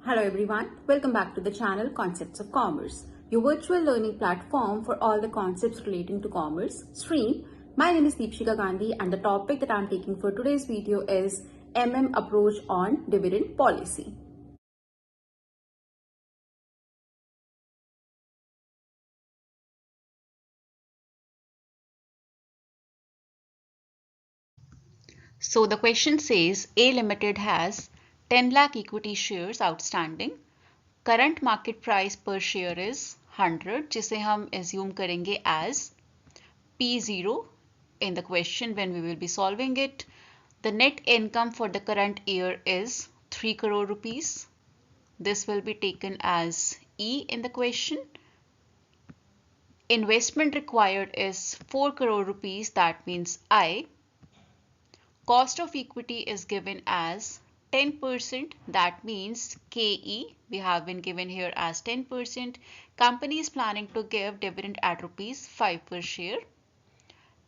Hello everyone, welcome back to the channel Concepts of Commerce, your virtual learning platform for all the concepts relating to commerce stream. My name is Deepshika Gandhi and the topic that I'm taking for today's video is approach on dividend policy. So the question says A Limited has 10 lakh equity shares outstanding. Current market price per share is 100, जिसे हम assume करेंगे as P0 in the question when we will be solving it. The net income for the current year is 3 crore rupees. This will be taken as E in the question. Investment required is 4 crore rupees, that means I. Cost of equity is given as 10%, that means KE. We have been given here as 10%. Company is planning to give dividend at rupees 5 per share.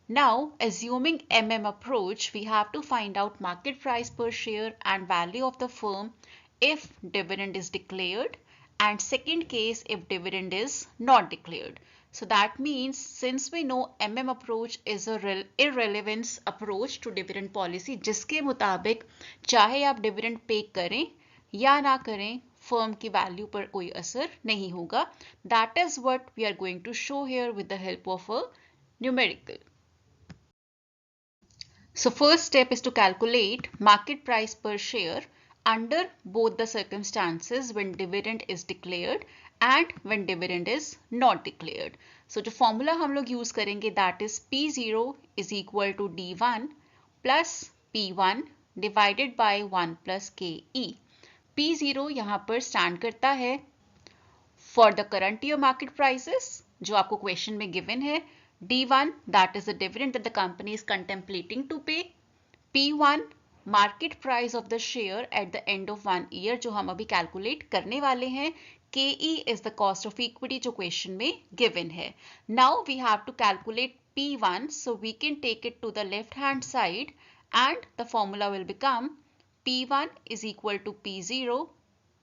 Now, assuming approach, we have to find out market price per share and value of the firm if dividend is declared, and second case if dividend is not declared. So that means since we know approach is a irrelevance approach to dividend policy, जिसके मुताबिक चाहे आप dividend pay करें या ना करें firm की value पर कोई असर नहीं होगा. That is what we are going to show here with the help of a numerical. So first step is to calculate market price per share under both the circumstances when dividend is declared and when dividend is not declared. So जो formula हम लोग use करेंगे that is P0 is equal to D1 plus P1 divided by 1 plus KE. P0 यहाँ पर stand करता है for the current year market prices जो आपको question में given है. D1 that is the dividend that the company is contemplating to pay. P1 market price of the share at the end of 1 year जो हम अभी calculate करने वाले हैं. KE is the cost of equity जो question में given है. Now we have to calculate P1, so we can take it to the left hand side and the formula will become P1 is equal to P0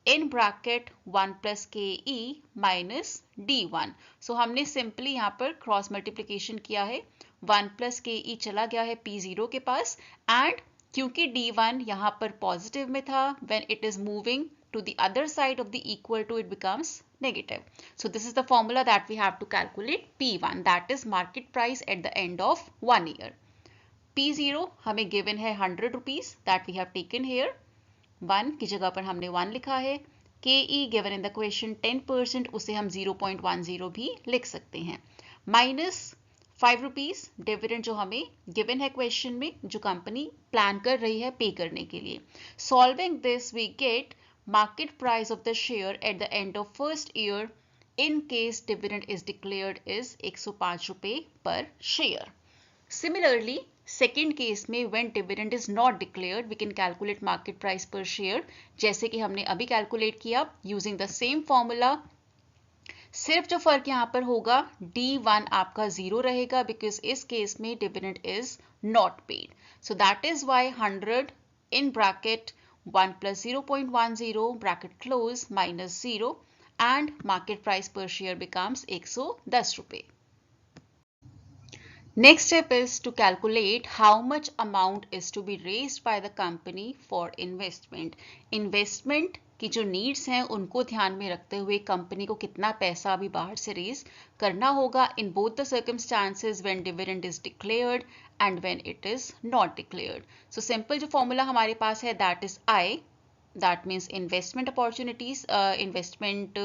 in bracket 1 plus KE minus D1. So हमने simply यहाँ पर cross multiplication किया है. 1 plus KE चला गया है P0 के पास and क्योंकि D1 यहाँ पर positive में था, when it is moving to the other side of the equal to it becomes negative. So this is the formula that we have to calculate P1, that is market price at the end of 1 year. P0 हमें given है 100 rupees that we have taken here. 1 की जगह पर हमने 1 लिखा है. KE given in the question 10%, उसे हम 0.10 भी लिख सकते हैं. Minus 5 rupees डिविडेंड जो हमें given है क्वेश्चन में, जो कंपनी प्लान कर रही है पे करने के लिए. Solving this we get market price of the share at the end of first year in case dividend is declared is 105 रुपए per share. Similarly, second case में when dividend is not declared, we can calculate market price per share जैसे कि हमने अभी calculate किया using the same formula. सिर्फ जो फर्क यहाँ पर होगा D1 आपका 0 रहेगा because इस केस में dividend is not paid. So that is why 100 in bracket 1 plus 0.10 bracket close minus 0 and market price per share becomes 110 रुपए. Next step is to calculate how much amount is to be raised by the company for investment. Investment की जो needs हैं उनको ध्यान में रखते हुए company को कितना पैसा अभी बाहर से रेज करना होगा in both the circumstances when dividend is declared and when it is not declared. So simple जो formula हमारे पास है that is I, that means investment opportunities, investment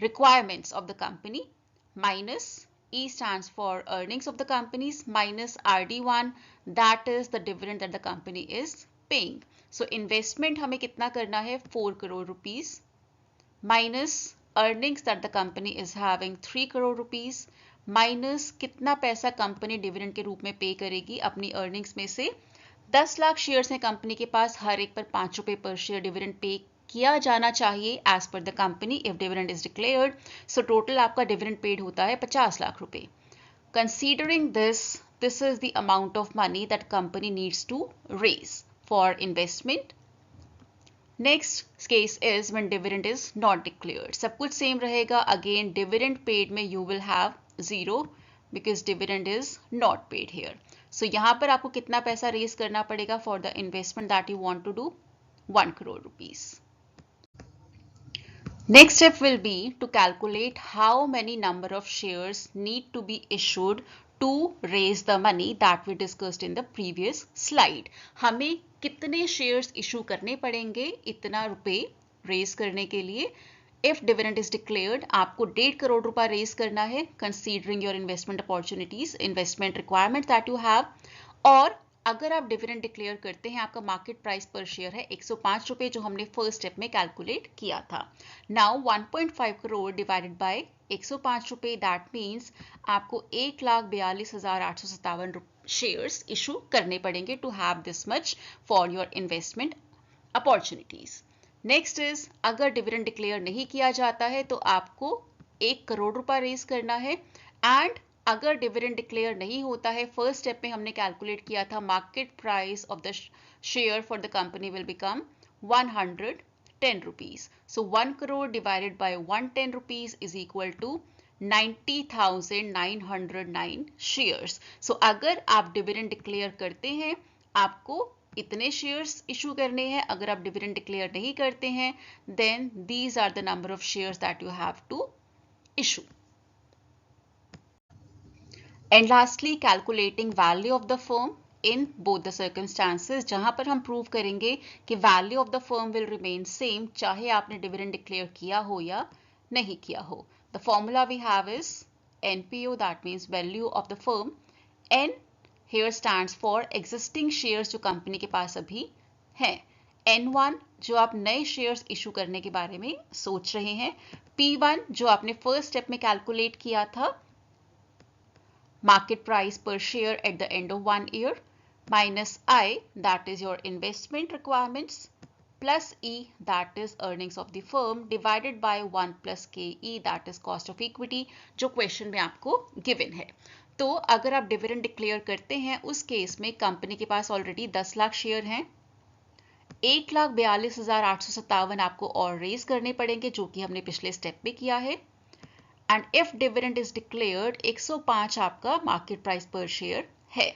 requirements of the company, minus E stands for earnings of the companies minus RD1, that is the dividend that the company is paying. So investment हमें कितना करना है 4 crore rupees minus earnings that the company is having 3 crore rupees minus कितना पैसा company dividend के रूप में पे करेगी अपनी earnings में से. 10 लाख शेयर्स हैं कंपनी के पास, हर एक पर 5 रुपए पर शेयर डिविडेंड पे किया जाना चाहिए as per the company if dividend is declared. So total आपका dividend paid होता है 50 लाख रुपए. Considering this, this is the amount of money that company needs to raise for investment. Next case is when dividend is not declared. सब कुछ same रहेगा. Again dividend paid में you will have 0 because dividend is not paid here. So यहाँ पर आपको कितना पैसा raise करना पड़ेगा for the investment that you want to do? 1 crore rupees. Next step will be to calculate how many number of shares need to be issued to raise the money that we discussed in the previous slide. हमें कितने shares issue करने पड़ेंगे इतना रुपए raise करने के लिए? If dividend is declared, आपको 1.5 crore रुपया raise करना है considering your investment opportunities, investment requirements that you have. और अगर आप डिविडेंड डिक्लेयर करते हैं, आपका मार्केट प्राइस पर शेयर है 105 रुपए, जो हमने फर्स्ट स्टेप में कैलकुलेट किया था. नाउ 1.5 करोड़ डिवाइडेड बाय 105 रुपए, दैट मीन्स आपको 1,42,857 शेयर्स इशू करने पड़ेंगे to have this much for your investment opportunities. Next is, अगर डिविडेंड डिक्लेयर नहीं किया जाता है तो आपको 1 करोड़ रुपया रेज करना है. एंड अगर डिविडेंड डिक्लेयर नहीं होता है, फर्स्ट स्टेप में हमने कैलकुलेट किया था market price of the share for the company will become 110 rupees. So 1 crore divided by 110 rupees is equal to 90,909 shares. So अगर आप डिविडेंड डिक्लेयर करते हैं, आपको इतने शेयर्स इशू करने हैं. अगर आप डिविडेंड डिक्लेयर नहीं करते हैं, then these are the number of shares that you have to issue. And lastly, calculating value of the firm in both the circumstances, जहां पर हम प्रूव करेंगे कि value of the firm will remain same चाहे आपने dividend declare किया हो या नहीं किया हो. The formula we have is NPO, that means value of the firm. N here stands for existing shares जो कंपनी के पास अभी हैं. N1 जो आप नए शेयर्स इशू करने के बारे में सोच रहे हैं. P1 जो आपने फर्स्ट स्टेप में कैलकुलेट किया था, market price per share at the end of 1 year, minus I, that is your investment requirements, plus E, that is earnings of the firm, divided by 1 plus KE, that is cost of equity, जो question में आपको given है. तो अगर आप dividend declare करते हैं, उस केस में कंपनी के पास ऑलरेडी 10 लाख शेयर हैं. 1,42,857 आपको और रेज करने पड़ेंगे, जो कि हमने पिछले स्टेप में किया है. And if dividend is declared, 105 आपका मार्केट प्राइस पर शेयर है.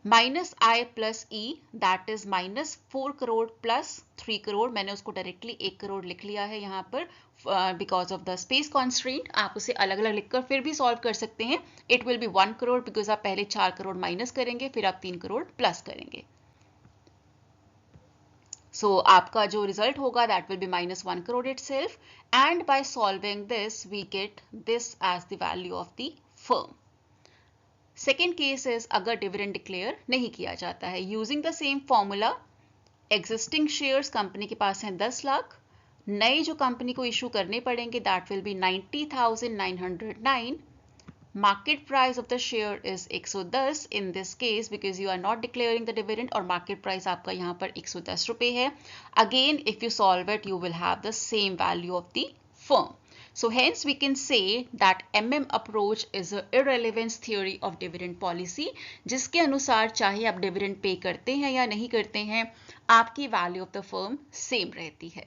Minus I plus E, that is minus 4 crore plus 3 crore. मैंने उसको डायरेक्टली 1 करोड़ लिख लिया है यहाँ पर because of the space constraint. आप उसे अलग अलग लिखकर फिर भी सॉल्व कर सकते हैं. It will be 1 crore because आप पहले 4 करोड़ माइनस करेंगे, फिर आप 3 करोड़ प्लस करेंगे. So आपका जो रिजल्ट होगा that will be minus 1 crore itself, and by solving this we get this as the value of the firm. Second case is अगर dividend declare नहीं किया जाता है. Using the same formula, existing shares company के पास हैं 10 लाख, नए जो company को इशू करने पड़ेंगे that will be 90,909. Market price of the share is 110 in this case because you are not declaring the dividend, और market price आपका यहाँ पर 110 रुपए है. Again, if you solve it, you will have the same value of the firm. So hence we can say that MM approach is a irrelevance theory of dividend policy, जिसके अनुसार चाहे आप dividend pay करते हैं या नहीं करते हैं, आपकी value of the firm same रहती है.